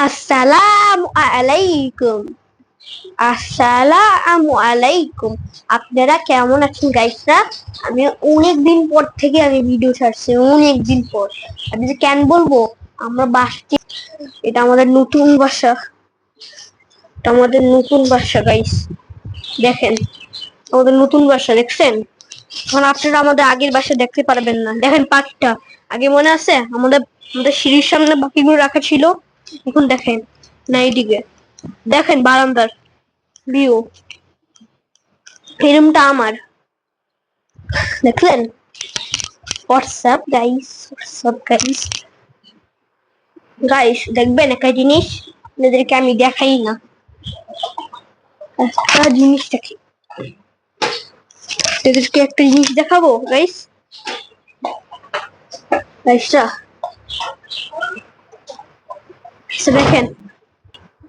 আসসালামু আলাইকুম। আসসালামু আলাইকুম। আপনারা কেমন আছেন গাইসরা? আমি অনেক দিন পর থেকে ভিডিও ছাড়ছি, অনেক দিন পর। আমি যে কেন বলবো, আমরা বাসটি, এটা আমাদের নতুন বাসা, এটা আমাদের নতুন বাসা গাইস। দেখেন, আমাদের নতুন বাসা দেখছেন? এখন আপনারা আমাদের আগের বাসা দেখতে পারবেন না। দেখেন পাখিটা, আগে মনে আছে আমাদের আমাদের সিঁড়ির সামনে বাকিগুলো রাখা ছিল, এখন দেখেন না। এইদিকে দেখেন বারান্দার ভিউ, এই রুমটা আমার, দেখলেন? WhatsApp guys, WhatsApp guys. Guys দেখবেন একটা জিনিস, আপনাদেরকে আমি দেখাই না, একটা জিনিস দেখি, আপনাদেরকে একটা জিনিস দেখাবো গাইস। গাইসরা দেখেন,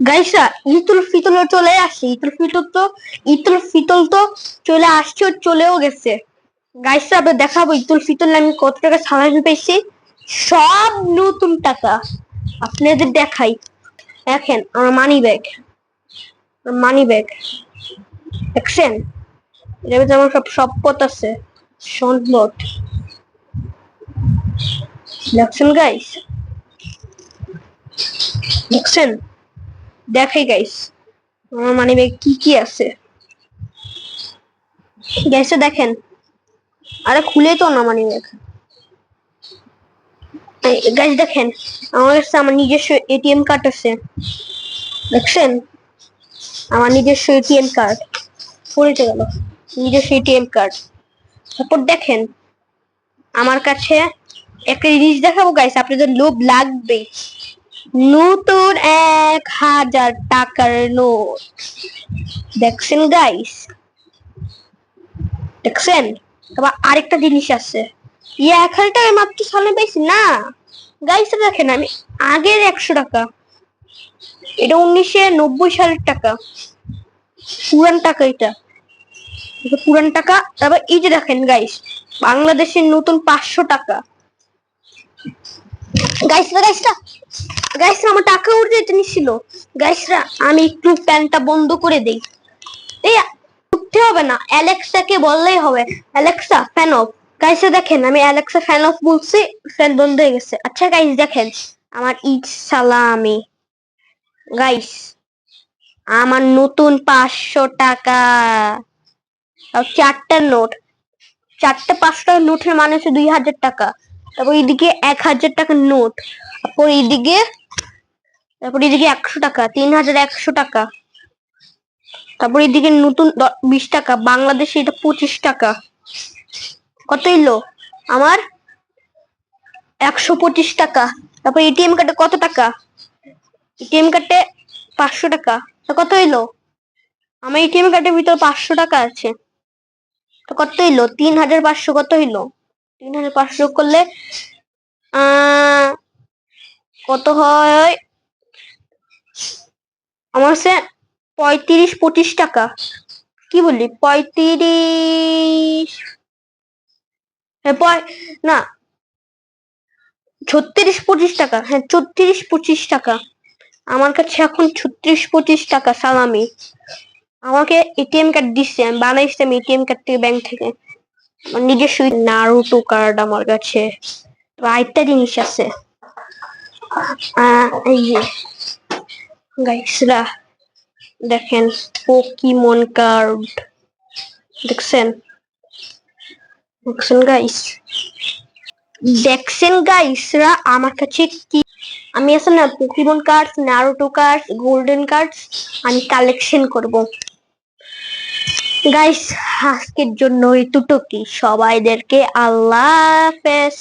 গাইসরা ঈদুল ফিতর চলে আসছে, ঈদুল ফিতর তো চলে আসছে, চলেও গেছে। গাইসরা আবার দেখাবো ঈদুল ফিতর আমি কত টাকা সালামি পেয়েছি, সব নতুন টাকা আপনাদের দেখাই। দেখেন আমার মানি ব্যাগ দেখছেন? এর ভিতরে আমার সব সম্পদ আছে, সম্পদ দেখছেন গাইস, দেখছেন? দেখাই গাইস আমার মানি ব্যাগ কি কি আছে। গাইসে দেখেন, আরে খুলে তো না মানি ব্যাগ। গাইস দেখেন, আমার কাছে আমার নিজস্ব এটিএম কার্ড আছে, দেখছেন? আমার নিজস্ব এটিএম কার্ড পড়ে গেল, নিজস্ব এটিএম কার্ড। তারপর দেখেন আমার কাছে একটা জিনিস দেখাবো গাইস, আপনাদের লোভ লাগবে। নতুন 1000 টাকার নোট দেখছেন গাইস, দেখছেন? আবার আরেকটা জিনিস আছে, 1000 টাকায় মাত্র সামনে পেয়েছি না গাইস। দেখেন আমি আগের 100 টাকা, এটা 1990 সালের টাকা, পুরান টাকা, এটা পুরান টাকা। তারপর এই যে দেখেন গাইস, বাংলাদেশের নতুন 500 টাকা। গাইসরা আমার টাকা উঠে যেতে নিছিল। গাইসরা আমি একটু প্যানটা বন্ধ করে দেই, এই উঠতে হবে না, অ্যালেক্সাকে বললেই হবে অ্যালেক্সা ফ্যান অফ। গাইসরা দেখেন আমি অ্যালেক্সা ফ্যান অফ বলছি, ফ্যান বন্ধ হয়ে গেছে। আচ্ছা গাইস দেখেন আমার ঈদ সালামি গাইস, আমার নতুন 500 টাকা, চারটা নোট, চারটে 500 টাকার নোটের মানে হচ্ছে 2000 টাকা। তারপর এইদিকে 1000 টাকার নোট, তারপর এইদিকে 100 টাকা, 3100 টাকা। তারপর এইদিকে নতুন 20 টাকা, বাংলাদেশে এটা 25 টাকা। কত হইলো আমার? 125 টাকা। তারপর এটিএম কার্ডে কত টাকা? এটিএম কার্ডে 500 টাকা। কত হইলো আমার এটিএম কার্ডের ভিতর? 500 টাকা আছে, কত হইলো? 3500। কত হইলো 3500 করলে কত হয়? আমার হচ্ছে 35-25 টাকা। কি বললি? 35 না, 36-25 টাকা। হ্যাঁ 34-25 টাকা আমার কাছে এখন। 36-25 টাকা সালামি আমাকে এটিএম কার্ড দিচ্ছে, আমি বানাইছিলাম এটিএম কার্ড থেকে, ব্যাংক থেকে। আমার নিজস্ব নারুটো কার্ড আমার কাছে। আরেকটা জিনিস আছে, এই যে গাইসরা দেখেন পোকিমন কার্ড, দেখছেন? দেখছেন গাইসরা আমার কাছে কি আমি আছে না, Pokémon card, Naruto card, golden card আমি কালেকশন করব গাইস। আজকের জন্য এতটুকুই, সবাইদেরকে আল্লাহ হাফেজ।